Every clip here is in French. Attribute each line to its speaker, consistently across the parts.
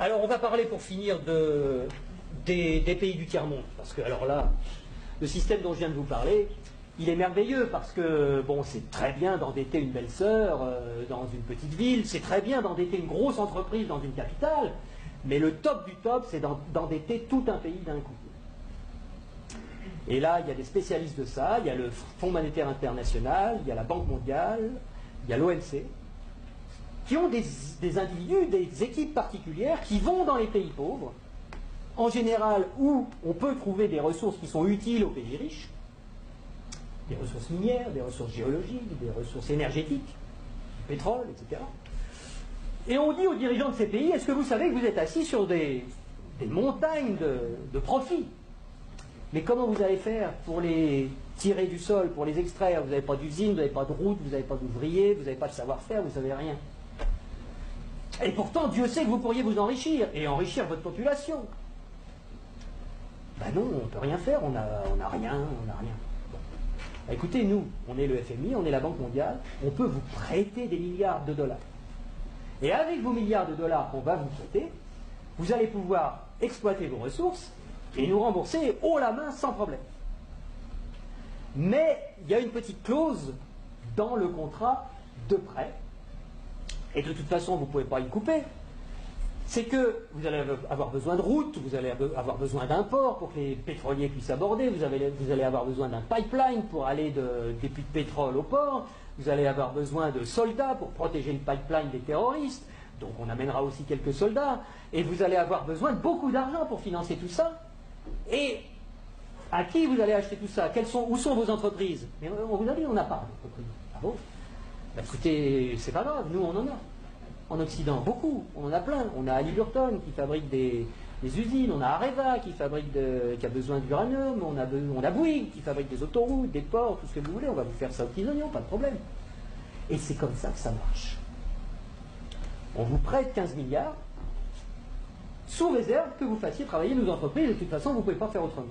Speaker 1: Alors, on va parler pour finir des pays du tiers-monde. Parce que, alors là, le système dont je viens de vous parler, il est merveilleux parce que, bon, c'est très bien d'endetter une belle sœur dans une petite ville, c'est très bien d'endetter une grosse entreprise dans une capitale, mais le top du top, c'est d'endetter tout un pays d'un coup. Et là, il y a des spécialistes de ça, il y a le Fonds monétaire international, il y a la Banque mondiale, il y a l'OMC, qui ont des individus, des équipes particulières qui vont dans les pays pauvres, en général où on peut trouver des ressources qui sont utiles aux pays riches, des ressources minières, des ressources géologiques, des ressources énergétiques, du pétrole, etc. Et on dit aux dirigeants de ces pays, est-ce que vous savez que vous êtes assis sur des montagnes de profits? Mais comment vous allez faire pour les tirer du sol, pour les extraire? Vous n'avez pas d'usine, vous n'avez pas de route, vous n'avez pas d'ouvriers, vous n'avez pas de savoir-faire, vous ne savez rien. Et pourtant, Dieu sait que vous pourriez vous enrichir, et enrichir votre population. Ben non, on ne peut rien faire, on n'a rien, on n'a rien. Bon. Ben écoutez, nous, on est le FMI, on est la Banque mondiale, on peut vous prêter des milliards de dollars. Et avec vos milliards de dollars qu'on va vous prêter, vous allez pouvoir exploiter vos ressources, et nous rembourser haut la main sans problème. Mais il y a une petite clause dans le contrat de prêt, et de toute façon vous ne pouvez pas y couper, c'est que vous allez avoir besoin de routes, vous allez avoir besoin d'un port pour que les pétroliers puissent aborder, vous allez avoir besoin d'un pipeline pour aller des puits de pétrole au port, vous allez avoir besoin de soldats pour protéger le pipeline des terroristes, donc on amènera aussi quelques soldats, et vous allez avoir besoin de beaucoup d'argent pour financer tout ça. Et à qui vous allez acheter tout ça? Où sont vos entreprises? Mais on vous a dit, on n'a pas d'entreprise. Ah bon? Ben écoutez, c'est pas grave, nous on en a. En Occident, beaucoup, on en a plein. On a Halliburton qui fabrique des usines, on a Areva qui a besoin d'uranium, on a Bouygues qui fabrique des autoroutes, des ports, tout ce que vous voulez, on va vous faire ça aux petits oignons, pas de problème. Et c'est comme ça que ça marche. On vous prête 15 milliards, sous réserve que vous fassiez travailler nos entreprises, et de toute façon, vous ne pouvez pas faire autrement.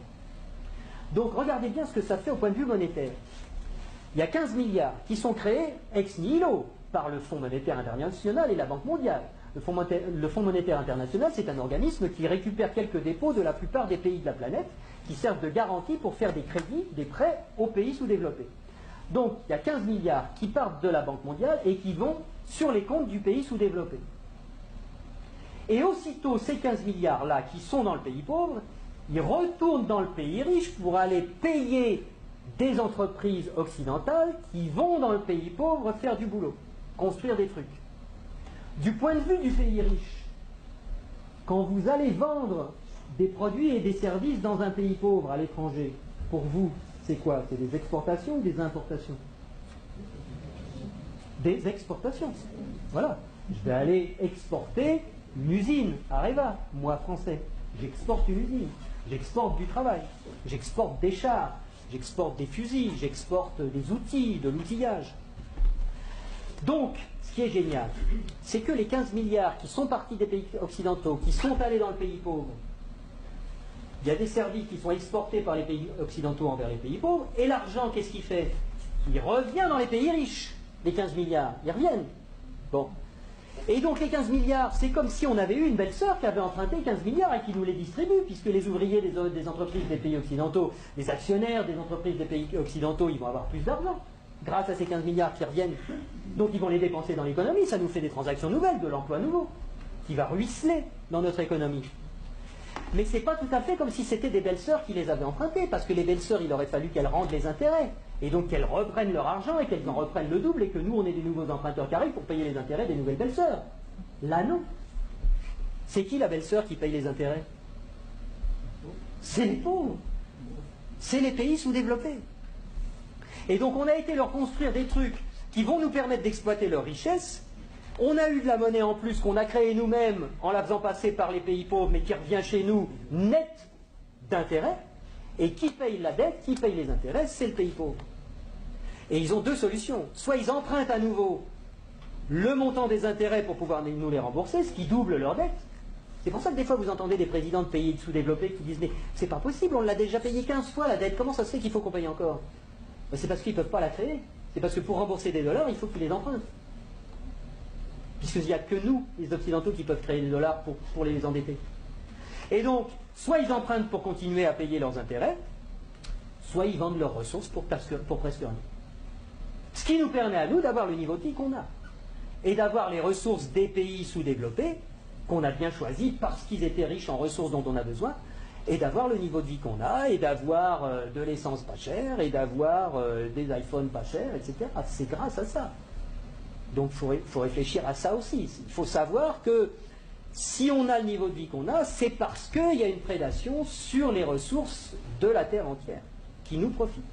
Speaker 1: Donc, regardez bien ce que ça fait au point de vue monétaire. Il y a 15 milliards qui sont créés ex nihilo par le Fonds monétaire international et la Banque mondiale. Le Fonds monétaire international, c'est un organisme qui récupère quelques dépôts de la plupart des pays de la planète, qui servent de garantie pour faire des crédits, des prêts aux pays sous-développés. Donc, il y a 15 milliards qui partent de la Banque mondiale et qui vont sur les comptes du pays sous-développé. Et aussitôt, ces 15 milliards-là qui sont dans le pays pauvre, ils retournent dans le pays riche pour aller payer des entreprises occidentales qui vont dans le pays pauvre faire du boulot, construire des trucs. Du point de vue du pays riche, quand vous allez vendre des produits et des services dans un pays pauvre à l'étranger, pour vous, c'est quoi? C'est des exportations ou des importations? Des exportations. Voilà. Je vais aller exporter une usine, Areva, moi français. J'exporte une usine, j'exporte du travail, j'exporte des chars, j'exporte des fusils, j'exporte des outils, de l'outillage. Donc, ce qui est génial, c'est que les 15 milliards qui sont partis des pays occidentaux, qui sont allés dans le pays pauvre, il y a des services qui sont exportés par les pays occidentaux envers les pays pauvres, et l'argent, qu'est-ce qu'il fait? Il revient dans les pays riches, les 15 milliards, ils reviennent. Bon. Et donc les 15 milliards, c'est comme si on avait eu une belle sœur qui avait emprunté 15 milliards et qui nous les distribue, puisque les ouvriers des entreprises des pays occidentaux, les actionnaires des entreprises des pays occidentaux, ils vont avoir plus d'argent grâce à ces 15 milliards qui reviennent. Donc ils vont les dépenser dans l'économie, ça nous fait des transactions nouvelles, de l'emploi nouveau, qui va ruisseler dans notre économie. Mais c'est pas tout à fait comme si c'était des belles sœurs qui les avaient empruntées, parce que les belles sœurs, il aurait fallu qu'elles rendent les intérêts, et donc qu'elles reprennent leur argent et qu'elles en reprennent le double, et que nous, on ait des nouveaux emprunteurs qui arrivent pour payer les intérêts des nouvelles belles sœurs. Là, non. C'est qui la belle sœur qui paye les intérêts? C'est les pauvres. C'est les pays sous-développés. Et donc, on a été leur construire des trucs qui vont nous permettre d'exploiter leurs richesses. On a eu de la monnaie en plus qu'on a créée nous-mêmes en la faisant passer par les pays pauvres, mais qui revient chez nous net d'intérêts. Et qui paye la dette, qui paye les intérêts, c'est le pays pauvre. Et ils ont deux solutions. Soit ils empruntent à nouveau le montant des intérêts pour pouvoir nous les rembourser, ce qui double leur dette. C'est pour ça que des fois vous entendez des présidents de pays sous-développés qui disent « Mais c'est pas possible, on l'a déjà payé 15 fois la dette, comment ça se fait qu'il faut qu'on paye encore ?» C'est parce qu'ils ne peuvent pas la créer. C'est parce que pour rembourser des dollars, il faut qu'ils les empruntent. puisqu'il n'y a que nous, les Occidentaux, qui peuvent créer des dollars pour les endetter. Et donc, soit ils empruntent pour continuer à payer leurs intérêts, soit ils vendent leurs ressources pour presque rien. Ce qui nous permet à nous d'avoir le niveau de vie qu'on a. Et d'avoir les ressources des pays sous-développés, qu'on a bien choisis parce qu'ils étaient riches en ressources dont on a besoin, et d'avoir le niveau de vie qu'on a, et d'avoir de l'essence pas chère, et d'avoir des iPhones pas chers, etc. C'est grâce à ça. Donc il faut réfléchir à ça aussi. Il faut savoir que si on a le niveau de vie qu'on a, c'est parce qu'il y a une prédation sur les ressources de la Terre entière, qui nous profitent.